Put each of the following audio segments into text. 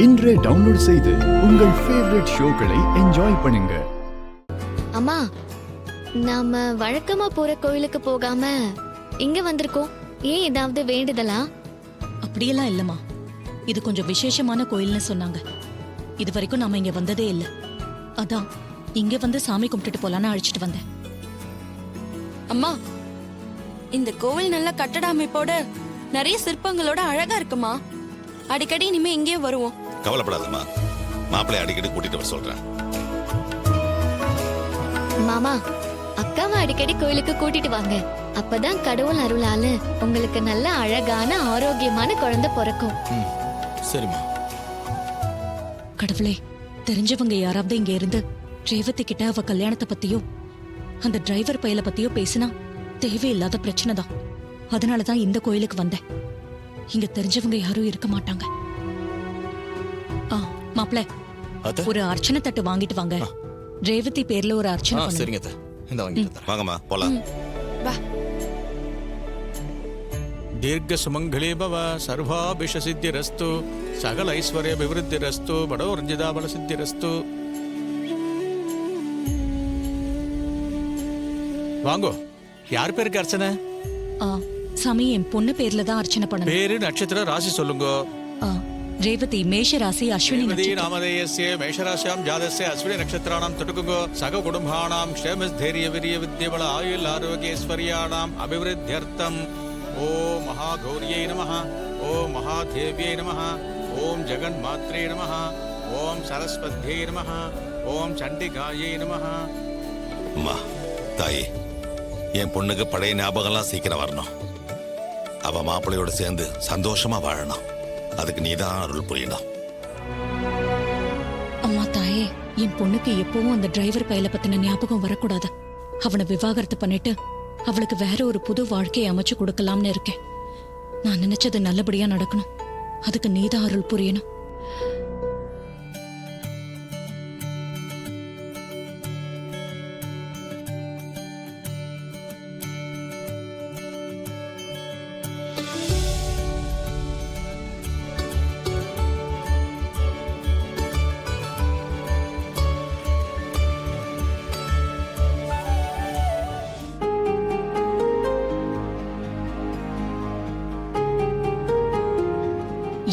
இன்றே டவுன்லோட் செய்து உங்கள் ஃபேவரட் ஷோக்களை என்ஜாய் பண்ணுங்க. அம்மா, நாம வழக்கமா போற கோயிலுக்கு போகாம இங்க வந்திருக்கோம். ஏன் ஏதாவது வேண்டுதலா? அப்படியெல்லாம் இல்லம்மா, இது கொஞ்சம் விசேஷமான கோயில்னு சொன்னாங்க. இது வரைக்கும் நாம இங்க வந்ததே இல்ல. அதான் இங்க வந்து சாமி கும்பிட்டுட்டு போலான்னு அழைச்சிட்டு வந்தேன். அம்மா, இந்த கோவில் நல்ல கட்டட அமைப்போட நிறைய சிற்பங்களோட அழகா இருக்குமா. அடிக்கடி இனிமே இங்கே வருவோம். கவலைப்படாதம்மா, மாப்பிள்ளை அடிக்கடி கூட்டிட்டு வர சொல்றேன். மாமா, அக்காவை அடிக்கடி கோயிலுக்கு கூட்டிட்டு வாங்க. அப்பதான் கடவுள் அருளால உங்களுக்கு நல்ல அழகான ஆரோக்கியமான குழந்தை பிறக்கும். சரிம்மா. கடவுளே, தெரிஞ்சவங்க யாராவது இங்க இருந்து ரேவதி கிட்ட அவ கல்யாணத்தை பத்தியோ அந்த டிரைவர் பையல பத்தியோ பேசினா தேவையில்லாத பிரச்சனை தான். அதனாலதான் இந்த கோயிலுக்கு வந்தேன். இங்க தெரிஞ்சவங்க யாரும் இருக்க மாட்டாங்க. மாப்பிள்ள, ஒரு அர்ச்சனை தட்டு வாங்கிட்டு வாங்க. ரேவதி பேர்ல ஒரு அர்ச்சனை பண்ணுங்க. சரிங்க அத்தை, இந்த வாங்கிட்டு தரேன். வாங்கம்மா போலாம். வா. தீர்க்க சுமங்கலே பவ, சர்வாபிஷ சித்திரஸ்து, சகல ஐஸ்வர்ய அபிவிருத்திரஸ்து, படோர்ஜிதா பல சித்திரஸ்து. வாங்கோ. யார் பேருக்கு அர்ச்சனை? சாமி, என் பொண்ணு பேர்ல தான் அர்ச்சனை பண்ணணும். பேரு, நட்சத்திரம், ராசி சொல்லுங்க. ரேவதி மேஷ ராசி, அஸ்வினி நட்சத்திரம். நாமதேயஸ்ய மேஷராசியாம் ஜாதஸ்ய அஸ்வினி நட்சத்திராணாம் தொட்டுக்குங்கோ. சக குடும்பானாம் க்ஷேமஸ்தைரிய விரிய வித்யபல ஆயுள் ஆரோக்கியஸ்வர்யாணாம் அபிவிருத்தியர்த்தம். ஓம் மகாகௌரியை நமः, ஓம் மகாதேவியை நமः, ஓம் ஜெகன்மாத்ரே நமः, ஓம் சரஸ்வத்யை நமः, ஓம் சண்டிகாயை நமः. அம்மா, தாயே, என் பொண்ணுக்கு பழைய ஞாபகம்லாம் சீக்கிரம் வரணும். அவ மாப்பிள்ளையோட சேர்ந்து சந்தோஷமா வாழணும். அதுக்கு நீதான் அருள் புரியணும். அம்மா தாயே, என் பொண்ணுக்கு எப்பவும் அந்த டிரைவர் பையல பத்தின ஞாபகம் வரக்கூடாது. அவனை விவாகரத்து பண்ணிட்டு அவளுக்கு வேற ஒரு புது வாழ்க்கையை அமைச்சு கொடுக்கலாம்னு இருக்கேன். நான் நினைச்சது நல்லபடியா நடக்கணும். அதுக்கு நீதான் அருள் புரியணும்.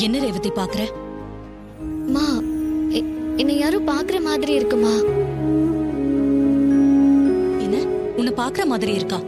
என்ன ரேவதி பாக்குற? மா, என்னை யாரும் பாக்குற மாதிரி இருக்குமா? என்ன, உன்னை பாக்குற மாதிரி இருக்கா?